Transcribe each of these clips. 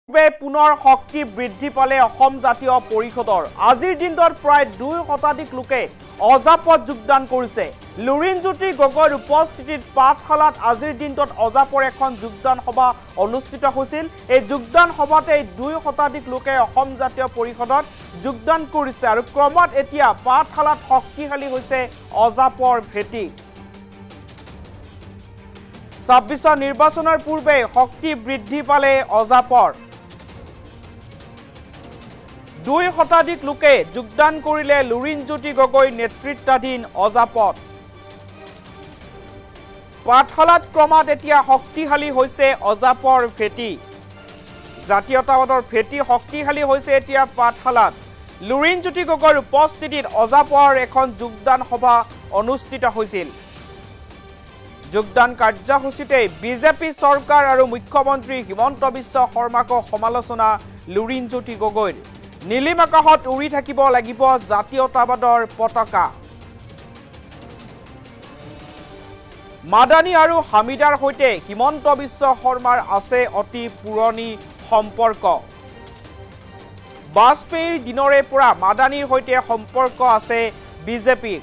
পুনৰ শক্তি বৃদ্ধি পালে অসম জাতীয় পৰিষদৰ আজিৰ দিনত প্ৰায় 2 শতাধিক লোকে অজাপত যোগদান কৰিছে লুৰিণজ্যোতি গগৈৰ উপস্থিতিত পাঠশালাত আজিৰ দিনত অজাপৰ এখন যোগদান সভা অনুষ্ঠিত হৈছিল এই যোগদান সভাতে 2 শতাধিক লোকে অসম জাতীয় পৰিষদত যোগদান কৰিছে আৰু ক্ৰমত এতিয়া পাঠশালাত শক্তিশালী হৈছে অজাপৰ ভেটি 26 নিৰ্বাচনৰ পূৰ্বে শক্তি বৃদ্ধি পালে অজাপৰ 2 শতাধিক লোকে যোগদান কৰিলে লুৰিণজ্যোতি গগৈ নেতৃত্বাধীন অজাপত পাঠশালাত ক্ৰমত এতিয়া শক্তিশালী হৈছে অজাপৰ ভেটি জাতীয়তাবাদৰ ভেটি শক্তিশালী হৈছে এতিয়া পাঠশালাত লুৰিণজ্যোতি গগৈৰ উপস্থিতিত অজাপৰ এখন যোগদান সভা অনুষ্ঠিত হৈছিল যোগদান কাৰ্যসূচীতে বিজেপি চৰকাৰ আৰু মুখ্যমন্ত্ৰী হিমন্ত বিশ্ব শৰ্মাক সমালোচনা লুৰিণজ্যোতি গগৈৰ নীলিম আকাশত উৰি থাকিব লাগিব জাতীয়তাবাদৰ পতাকা মাদানী আৰু হামিদাৰ হৈতে হিমন্ত বিশ্ব শৰ্মাৰ আছে অতি পুৰণি সম্পৰ্ক বাজপেয়ীৰ দিনৰে পৰা মাদানীৰ হৈতে সম্পৰ্ক আছে বিজেপিৰ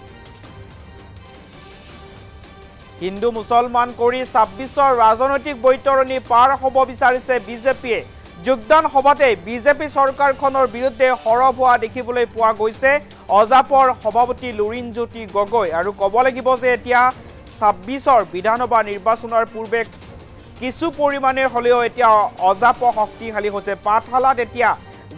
হিন্দু মুছলমান কৰি 26 ৰাজনৈতিক বৈতৰণী পাৰ হ'ব বিচাৰিছে বিজেপিয়ে যোগদান সভাতে বিজেপি চৰকাৰখনৰ বিৰুদ্ধে হৰব হোৱা দেখিবলৈ পোৱা গৈছে অজাপৰ সভাপতি লুৰিণজ্যোতি গগৈ আৰু ক'ব লাগিব যে এতিয়া 26 বিধানসভা নিৰ্বাচনৰ পূৰ্বে কিছু পৰিমাণে হলেও এতিয়া অজাপ শক্তিশালী হৈছে পাঠশালাত এতিয়া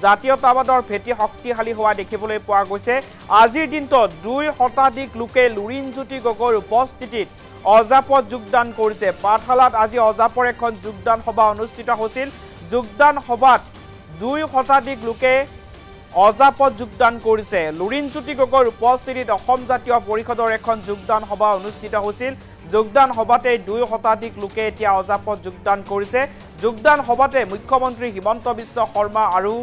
জাতীয়তাবাদৰ ভেটি শক্তিশালী হোৱা দেখিবলৈ পোৱা গৈছে আজিৰ দিনটো 2 শতাধিক লোকে লুৰিণজ্যোতি গগৈৰ উপস্থিতিত অজাপত যোগদান কৰিছে পাঠশালাত আজি অজাপৰ এখন যোগদান সভা অনুষ্ঠিত হৈছিল যোগদান সভাত 2 শতাধিক লোকে অজাপত যোগদান কৰিছে লুৰিণজ্যোতি গগৈৰ উপস্থিতিত অসম জাতীয় পৰিষদৰ এখন যোগদান সভা অনুষ্ঠিত হৈছিল যোগদান সভাতে 2 শতাধিক লোকে এতিয়া অজাপত যোগদান কৰিছে যোগদান সভাতে মুখ্যমন্ত্ৰী হিমন্ত বিশ্ব শৰ্মা আৰু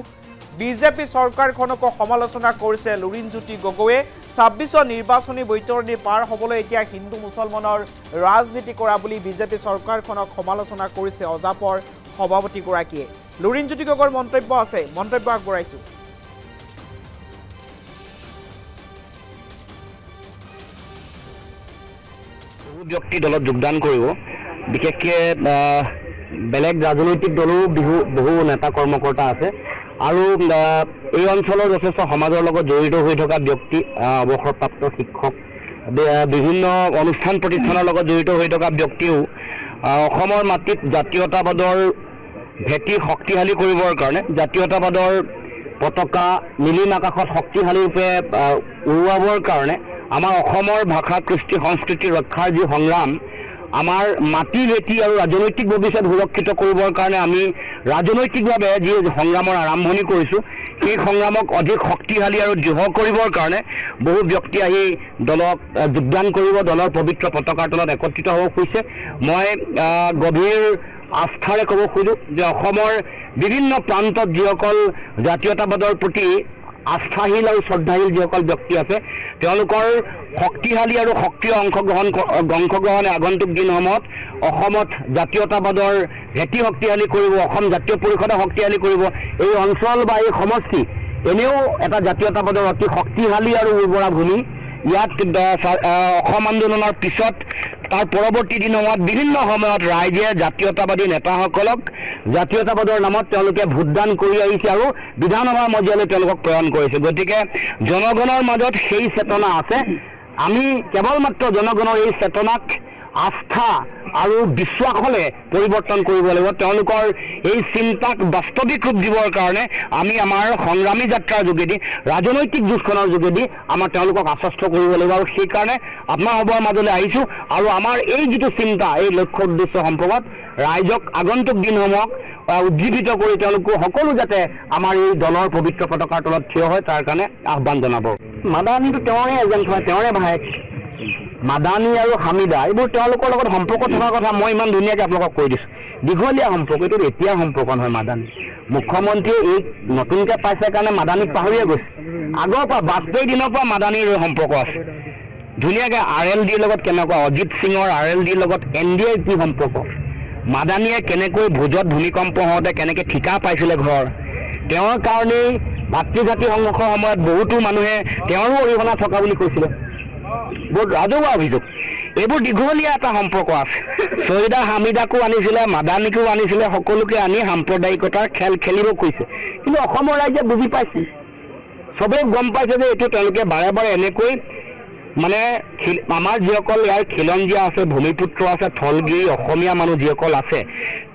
বিজেপি চৰকাৰখনক সমালোচনা কৰিছে লুৰিণজ্যোতি গগৈয়ে 26 নিৰ্বাচনী বৈতৰণী পাৰ হ'বলৈ এতিয়া হিন্দু মুছলমানৰ ৰাজনীতি কৰা বুলি বিজেপি চৰকাৰখনক সমালোচনা কৰিছে অজাপৰ সভাপতি গৰাকীয়ে লুৰিণজ্যোতি গগৈৰ মন্তব্য আছে মন্তব্য আগবঢ়াইছো ব্যক্তি দলত যোগদান কৰিব বিশেষকৈ বেলেগ ৰাজনৈতিক দলও বহু নেতা কৰ্মকৰ্তা আছে আৰু এই অঞ্চলৰ যথেষ্ট সমাজৰ লগত জড়িত হৈ থকা ব্যক্তি অৱসৰপ্ৰাপ্ত শিক্ষক বিভিন্ন অনুষ্ঠান প্ৰতিষ্ঠানৰ লগত জড়িত হৈ থকা ব্যক্তিও অসমৰ মাটিত জাতীয়তাবাদৰ ভেটি শক্তিশালী কৰিবৰ কাৰণে জাতীয়তাবাদৰ পতাকা নীলিম আকাশত শক্তিশালী ৰূপে উৰুৱাবৰ কাৰণে আমাৰ অসমৰ ভাষা কৃষ্টি সংস্কৃতি ৰক্ষাৰ যি সংগ্ৰাম আমাৰ মাটি ভেটি আৰু ৰাজনৈতিক ভৱিষ্যত সুৰক্ষিত কৰিবৰ কাৰণে আমি ৰাজনৈতিকভাৱে যি সংগ্ৰামৰ আৰম্ভণি কৰিছোঁ সেই সংগ্ৰামক অধিক শক্তিশালী আৰু দৃঢ় কৰিবৰ কাৰণে বহু ব্যক্তি আহি দলক যোগদান কৰিব দলৰ পবিত্ৰ পতাকাৰ তলত একত্ৰিত হ'ব খুজিছে মই গভীৰ আস্থাৰে ক'ব খোজোঁ যে অসমৰ বিভিন্ন প্ৰান্তত যিসকল জাতীয়তাবাদৰ প্ৰতি আস্থাশীল আৰু শ্ৰদ্ধাশীল যিসকল ব্যক্তি আছে তেওঁলোকৰ শক্তিশালী আৰু সক্ৰিয় অংশগ্ৰহণে আগন্তুক দিনসমূহত অসমত জাতীয়তাবাদৰ ভেটি শক্তিশালী কৰিব অসম জাতীয় পৰিষদে শক্তিশালী কৰিব এই অঞ্চল বা এই সমষ্টি এনেও এটা জাতীয়তাবাদৰ অতি শক্তিশালী আৰু উৰ্বৰা ভূমি ইয়াত অসম আন্দোলনৰ পিছত তাৰ পৰৱৰ্তী দিনত বিভিন্ন সময়ত ৰাইজে জাতীয়তাবাদী নেতাসকলক জাতীয়তাবাদৰ নামত তেওঁলোকে ভোটদান কৰি আহিছে আৰু বিধানসভাৰ মজিয়ালৈ তেওঁলোকক প্ৰেৰণ কৰিছে গতিকে জনগণৰ মাজত সেই চেতনা আছে আমি কেৱল মাত্ৰ জনগণৰ এই চেতনাক আস্থা আৰু বিশ্বাসলে পৰিৱৰ্তন কৰিব লাগিব তেওঁলোকৰ এই চিন্তাক বাস্তৱিক ৰূপ দিবৰ কাৰণে আমি আমাৰ সংগ্ৰামী যাত্ৰাৰ যোগেদি ৰাজনৈতিক যুঁজখনৰ যোগেদি আমাৰ তেওঁলোকক আশ্বস্ত কৰিব লাগিব আৰু সেইকাৰণে আপোনাসৱৰ মাজলৈ আহিছোঁ আৰু আমাৰ এই যিটো চিন্তা এই লক্ষ্য উদ্দেশ্য সম্পৰ্কত ৰাইজক আগন্তুক দিনসমূহক উজ্জীৱিত কৰি তেওঁলোকো সকলো যাতে আমাৰ এই দলৰ পবিত্ৰ পতাকাৰ তলত থিয় হয় তাৰ কাৰণে আহ্বান জনাব মাদানীটো তেওঁৰে এজেণ্ট হয় তেওঁৰে ভায়েক মাদানী আৰু হামিদা এইবোৰ তেওঁলোকৰ লগত সম্পৰ্ক থকা কথা মই ইমান ধুনীয়াকৈ আপোনালোকক কৈ দিছোঁ দীঘলীয়া সম্পৰ্ক এইটো এতিয়া সম্পৰ্ক নহয় মাদানী মুখ্যমন্ত্ৰীয়ে এই নতুনকৈ পাইছে কাৰণে মাদানীক পাহৰিয়ে গৈছে আগৰ পৰা বাজপেয়ীৰ দিনৰ পৰা মাদানীৰ সম্পৰ্ক আছে ধুনীয়াকৈ RLDৰ লগত কেনেকুৱা অজিত সিঙৰ RLDৰ লগত NDAৰ কি সম্পৰ্ক মাদানীয়ে কেনেকৈ ভোজত ভূমিকম্প হওঁতে কেনেকৈ ঠিকা পাইছিলে ঘৰ, তেওঁৰ কাৰণেই ভাতৃজাতি সংঘৰ্ষৰ সময়ত বহুতো মানুহে তেওঁৰো অৰিহণা থকা বুলি কৈছিলে। বহুত ৰাজহুৱা অভিযোগ। এইবোৰ দীঘলীয়া এটা সম্পৰ্ক আছে। ছহিদা হামিদাকো আনিছিলে, মাদানীকো আনিছিলে, সকলোকে আনি সাম্প্ৰদায়িকতাৰ খেল খেলিব কৈছে। কিন্তু অসমৰ ৰাইজে বুজি পাইছে, চবেই গম পাইছে যে এইটো তেওঁলোকে বাৰে বাৰে এনেকৈ মানে আমাৰ যিসকল ইয়াৰ খিলঞ্জীয়া আছে, ভূমিপুত্ৰ আছে, থলগিৰি অসমীয়া মানুহ যিসকল আছে,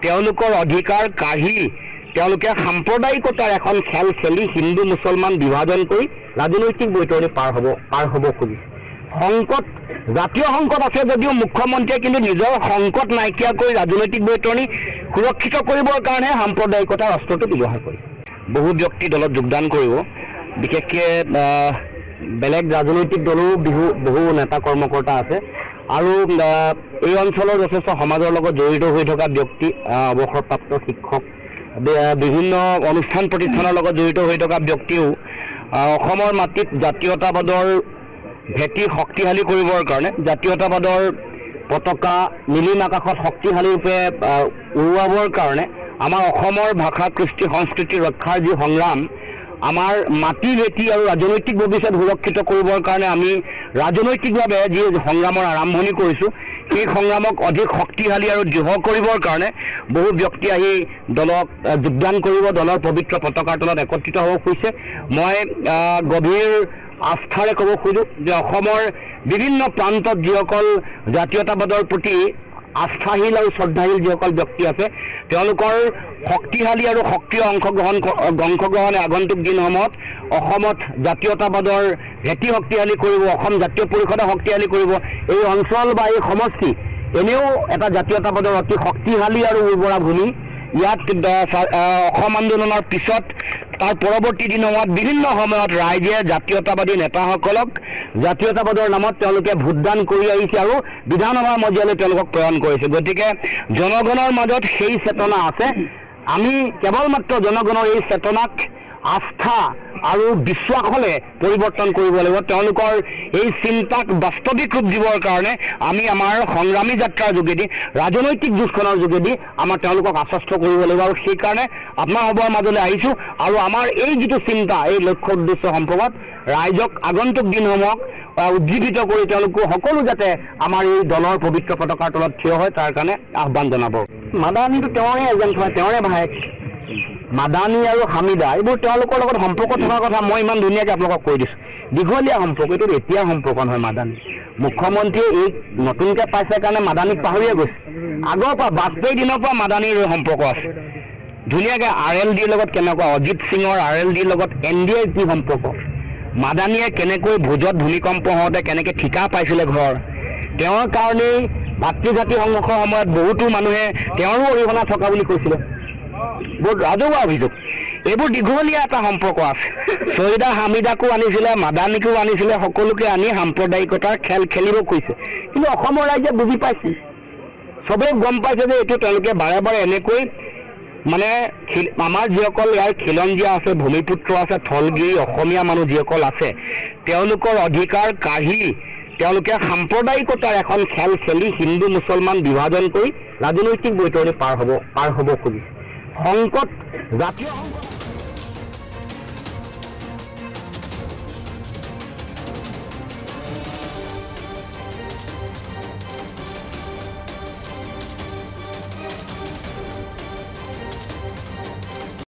তেওঁলোকৰ অধিকাৰ কাঢ়ি তেওঁলোকে সাম্প্ৰদায়িকতাৰ এখন খেল খেলি হিন্দু মুছলমান বিভাজন কৰি ৰাজনৈতিক বৈতৰণি পাৰ হ'ব খুজিছে। সংকট, জাতীয় সংকট আছে যদিও মুখ্যমন্ত্ৰীয়ে কিন্তু নিজৰ সংকট নাইকিয়া কৰি ৰাজনৈতিক বৈতৰণি সুৰক্ষিত কৰিবৰ কাৰণে সাম্প্ৰদায়িকতাৰ অস্ত্ৰটো ব্যৱহাৰ কৰিছে। বহু ব্যক্তি দলত যোগদান কৰিব, বিশেষকৈ বেলেগ ৰাজনৈতিক দলো বহু নেতা কৰ্মকৰ্তা আছে আৰু এই অঞ্চলৰ যথেষ্ট সমাজৰ লগত জড়িত হৈ থকা ব্যক্তি, অৱসৰপ্ৰাপ্ত শিক্ষক, বিভিন্ন অনুষ্ঠান প্ৰতিষ্ঠানৰ লগত জড়িত হৈ থকা ব্যক্তিও অসমৰ মাটিত জাতীয়তাবাদৰ ভেটি শক্তিশালী কৰিবৰ কাৰণে, জাতীয়তাবাদৰ পতাকা নীলিম আকাশত শক্তিশালী ৰূপে উৰুৱাবৰ কাৰণে আমাৰ অসমৰ ভাষা কৃষ্টি সংস্কৃতি ৰক্ষাৰ যি সংগ্ৰাম, আমাৰ মাটি ভেটি আৰু ৰাজনৈতিক ভৱিষ্যত সুৰক্ষিত কৰিবৰ কাৰণে আমি ৰাজনৈতিকভাৱে যি সংগ্ৰামৰ আৰম্ভণি কৰিছোঁ, সেই সংগ্ৰামক অধিক শক্তিশালী আৰু দৃঢ় কৰিবৰ কাৰণে বহু ব্যক্তি আহি দলক যোগদান কৰিব, দলৰ পবিত্ৰ পতাকাৰ তলত একত্ৰিত হ'ব খুজিছে। মই গভীৰ আস্থাৰে ক'ব খোজোঁ যে অসমৰ বিভিন্ন প্ৰান্তত যিসকল জাতীয়তাবাদৰ প্ৰতি আস্থাশীল আৰু শ্ৰদ্ধাশীল যিসকল ব্যক্তি আছে, তেওঁলোকৰ শক্তিশালী আৰু সক্ৰিয় অংশগ্ৰহণে আগন্তুক দিনসমূহত অসমত জাতীয়তাবাদৰ ভেটি শক্তিশালী কৰিব, অসম জাতীয় পৰিষদে শক্তিশালী কৰিব। এই অঞ্চল বা এই সমষ্টি এনেও এটা জাতীয়তাবাদৰ অতি শক্তিশালী আৰু উৰ্বৰা ভূমি। ইয়াত অসম আন্দোলনৰ পিছত তাৰ পৰৱৰ্তী দিনসমূহত বিভিন্ন সময়ত ৰাইজে জাতীয়তাবাদী নেতাসকলক জাতীয়তাবাদৰ নামত তেওঁলোকে ভোটদান কৰি আহিছে আৰু বিধানসভাৰ মজিয়ালৈ তেওঁলোকক প্ৰেৰণ কৰিছে। গতিকে জনগণৰ মাজত সেই চেতনা আছে। আমি কেৱল মাত্ৰ জনগণৰ এই চেতনাক আস্থা আৰু বিশ্বাসলে পৰিৱৰ্তন কৰিব লাগিব। তেওঁলোকৰ এই চিন্তাক বাস্তৱিক ৰূপ দিবৰ কাৰণে আমি আমাৰ সংগ্ৰামী যাত্ৰাৰ যোগেদি, ৰাজনৈতিক যুঁজখনৰ যোগেদি আমাৰ তেওঁলোকক আশ্বস্ত কৰিব লাগিব আৰু সেইকাৰণে আপোনাসৱৰ মাজলৈ আহিছোঁ আৰু আমাৰ এই যিটো চিন্তা, এই লক্ষ্য উদ্দেশ্য সম্পৰ্কত ৰাইজক আগন্তুক দিনসমূহক উজ্জীৱিত কৰি তেওঁলোকো সকলো যাতে আমাৰ এই দলৰ পবিত্ৰ পতাকাৰ তলত থিয় হয় তাৰ কাৰণে আহ্বান জনাব। মাদানীটো তেওঁৰে এজেণ্ট হয়, তেওঁৰে ভায়েক। মাদানী আৰু হামিদা এইবোৰ তেওঁলোকৰ লগত সম্পৰ্ক থকাৰ কথা মই ইমান ধুনীয়াকৈ আপোনালোকক কৈ দিছোঁ। দীঘলীয়া সম্পৰ্ক, এইটো এতিয়াৰ সম্পৰ্ক নহয়। মাদানী মুখ্যমন্ত্ৰীয়ে এই নতুনকৈ পাইছে কাৰণে মাদানীক পাহৰিয়ে গৈছে। আগৰ পৰা বাজপেয়ী দিনৰ পৰা মাদানীৰ সম্পৰ্ক আছে ধুনীয়াকৈ। RLDৰ লগত কেনেকুৱা, অজিত সিঙৰ RLDৰ লগত NDAৰ কি সম্পৰ্ক, মাদানীয়ে কেনেকৈ ভোজত ভূমিকম্প হওঁতে কেনেকৈ ঠিকা পাইছিলে ঘৰ, তেওঁৰ কাৰণেই ভাতৃজাতি সংঘৰ্ষৰ সময়ত বহুতো মানুহে তেওঁৰো অৰিহণা থকা বুলি কৈছিলে। বহুত ৰাজহুৱা অভিযোগ। এইবোৰ দীঘলীয়া এটা সম্পৰ্ক আছে। ছহিদা হামিদাকো আনিছিলে, মাদানীকো আনিছিলে, সকলোকে আনি সাম্প্ৰদায়িকতাৰ খেল খেলিব কৈছে। কিন্তু অসমৰ ৰাইজে বুজি পাইছে, চবেই গম পাইছে যে এইটো তেওঁলোকে বাৰে বাৰে এনেকৈ মানে আমাৰ যিসকল ইয়াৰ খিলঞ্জীয়া আছে, ভূমিপুত্ৰ আছে, থলগিৰি অসমীয়া মানুহ যিসকল আছে, তেওঁলোকৰ অধিকাৰ কাঢ়ি তেওঁলোকে সাম্প্ৰদায়িকতাৰ এখন খেল খেলি হিন্দু মুছলমান বিভাজন কৰি ৰাজনৈতিক বৈতৰণি পাৰ হ'ব খুজিছে। সংকট, জাতীয় সংকট